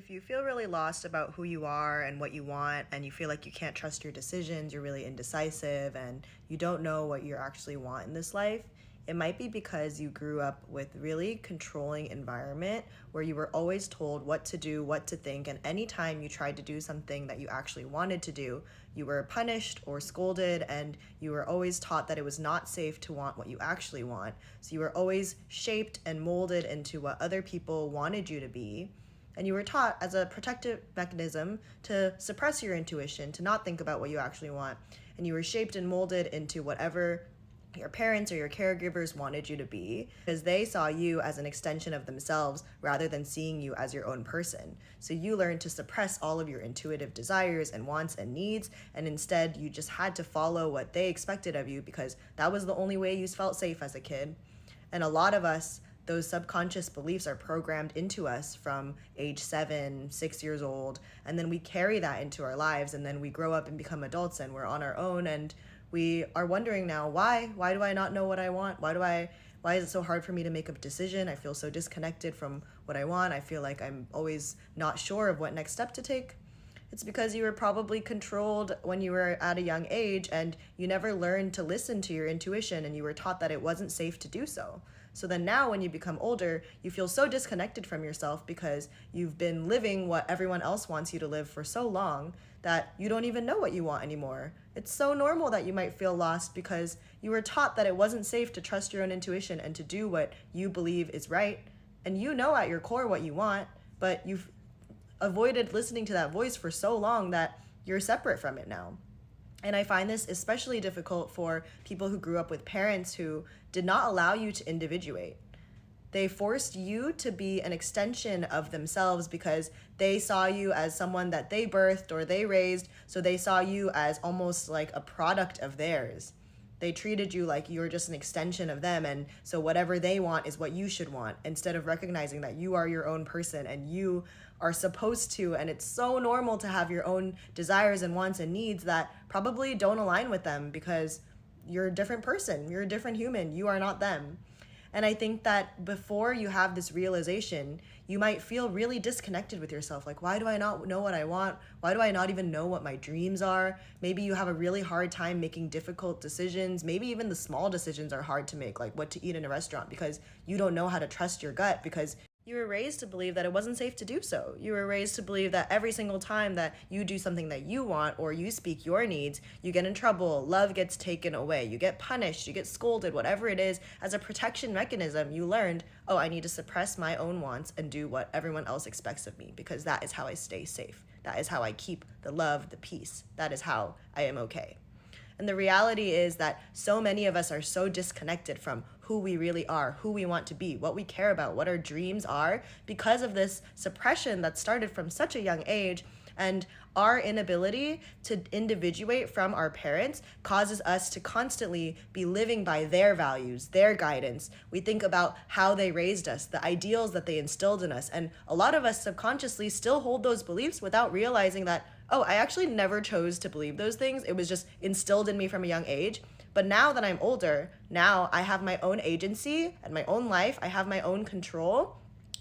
If you feel really lost about who you are and what you want, and you feel like you can't trust your decisions, you're really indecisive, and you don't know what you actually want in this life, it might be because you grew up with really controlling environment where you were always told what to do, what to think, and anytime you tried to do something that you actually wanted to do, you were punished or scolded, and you were always taught that it was not safe to want what you actually want. So you were always shaped and molded into what other people wanted you to be. And you were taught as a protective mechanism to suppress your intuition, to not think about what you actually want. And you were shaped and molded into whatever your parents or your caregivers wanted you to be, because they saw you as an extension of themselves rather than seeing you as your own person. So you learned to suppress all of your intuitive desires and wants and needs, and instead you just had to follow what they expected of you because that was the only way you felt safe as a kid. And a lot of us, those subconscious beliefs are programmed into us from age 7, 6 years old, and then we carry that into our lives, and then we grow up and become adults and we're on our own, and we are wondering now, why do I not know what I want? Why is it so hard for me to make a decision? I feel so disconnected from what I want. I feel like I'm always not sure of what next step to take. It's because you were probably controlled when you were at a young age, and you never learned to listen to your intuition, and you were taught that it wasn't safe to do so. So then now when you become older, you feel so disconnected from yourself because you've been living what everyone else wants you to live for so long that you don't even know what you want anymore. It's so normal that you might feel lost because you were taught that it wasn't safe to trust your own intuition and to do what you believe is right. And you know at your core what you want, but you've avoided listening to that voice for so long that you're separate from it now. And I find this especially difficult for people who grew up with parents who did not allow you to individuate. They forced you to be an extension of themselves because they saw you as someone that they birthed or they raised, so they saw you as almost like a product of theirs. They treated you like you were just an extension of them, and so whatever they want is what you should want, instead of recognizing that you are your own person and you are supposed to, and it's so normal to have your own desires and wants and needs that probably don't align with them because you're a different person, you're a different human, you are not them. And I think that before you have this realization, you might feel really disconnected with yourself. Like, why do I not know what I want? Why do I not even know what my dreams are? Maybe you have a really hard time making difficult decisions. Maybe even the small decisions are hard to make, like what to eat in a restaurant, because you don't know how to trust your gut because you were raised to believe that it wasn't safe to do so. You were raised to believe that every single time that you do something that you want or you speak your needs, you get in trouble, love gets taken away, you get punished, you get scolded, whatever it is. As a protection mechanism, you learned, oh, I need to suppress my own wants and do what everyone else expects of me because that is how I stay safe. That is how I keep the love, the peace. That is how I am okay. And the reality is that so many of us are so disconnected from who we really are, who we want to be, what we care about, what our dreams are, because of this suppression that started from such a young age. And our inability to individuate from our parents causes us to constantly be living by their values, their guidance. We think about how they raised us, the ideals that they instilled in us. And a lot of us subconsciously still hold those beliefs without realizing that, oh, I actually never chose to believe those things. It was just instilled in me from a young age. But now that I'm older, now I have my own agency and my own life. I have my own control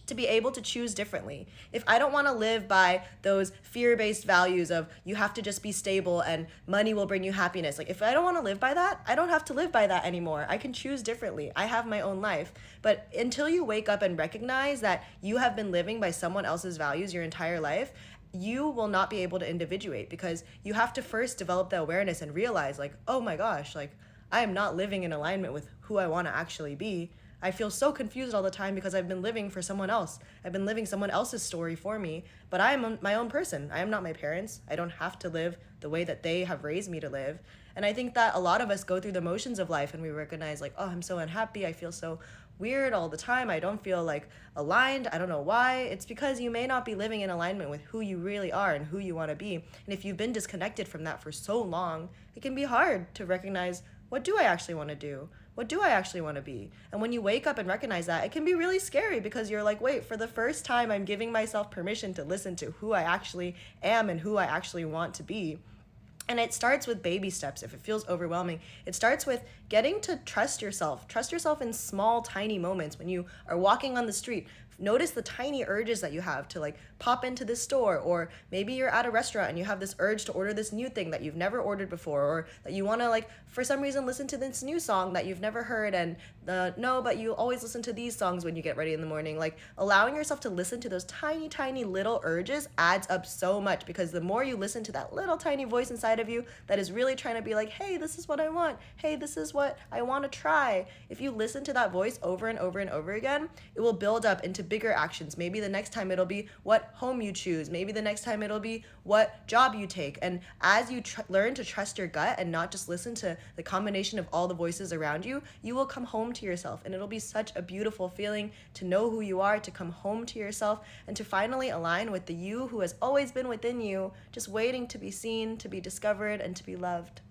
to be able to choose differently. If I don't want to live by those fear-based values of you have to just be stable and money will bring you happiness, like if I don't want to live by that, I don't have to live by that anymore. I can choose differently. I have my own life. But until you wake up and recognize that you have been living by someone else's values your entire life, you will not be able to individuate because you have to first develop the awareness and realize like, oh my gosh, like I am not living in alignment with who I want to actually be. I feel so confused all the time because I've been living for someone else. I've been living someone else's story for me, but I am my own person. I am not my parents. I don't have to live the way that they have raised me to live. And I think that a lot of us go through the motions of life and we recognize like, oh, I'm so unhappy. I feel so weird all the time. I don't feel like aligned. I don't know why. It's because you may not be living in alignment with who you really are and who you want to be. And if you've been disconnected from that for so long, it can be hard to recognize, what do I actually want to do? What do I actually want to be? And when you wake up and recognize that, it can be really scary because you're like, wait, for the first time, I'm giving myself permission to listen to who I actually am and who I actually want to be. And it starts with baby steps. If it feels overwhelming, it starts with getting to trust yourself. Trust yourself in small, tiny moments. When you are walking on the street, notice the tiny urges that you have to like pop into this store, or maybe you're at a restaurant and you have this urge to order this new thing that you've never ordered before, or that you want to like for some reason listen to this new song that you've never heard, and no, but you always listen to these songs when you get ready in the morning. Like allowing yourself to listen to those tiny little urges adds up so much, because the more you listen to that little tiny voice inside of you that is really trying to be like, hey, this is what I want, hey, this is what I want to try, if you listen to that voice over and over and over again, it will build up into bigger actions. Maybe the next time it'll be what home you choose, maybe the next time it'll be what job you take. And as you learn to trust your gut and not just listen to the combination of all the voices around you, you will come home to yourself, and it'll be such a beautiful feeling to know who you are, to come home to yourself, and to finally align with the you who has always been within you, just waiting to be seen, to be discovered, and to be loved.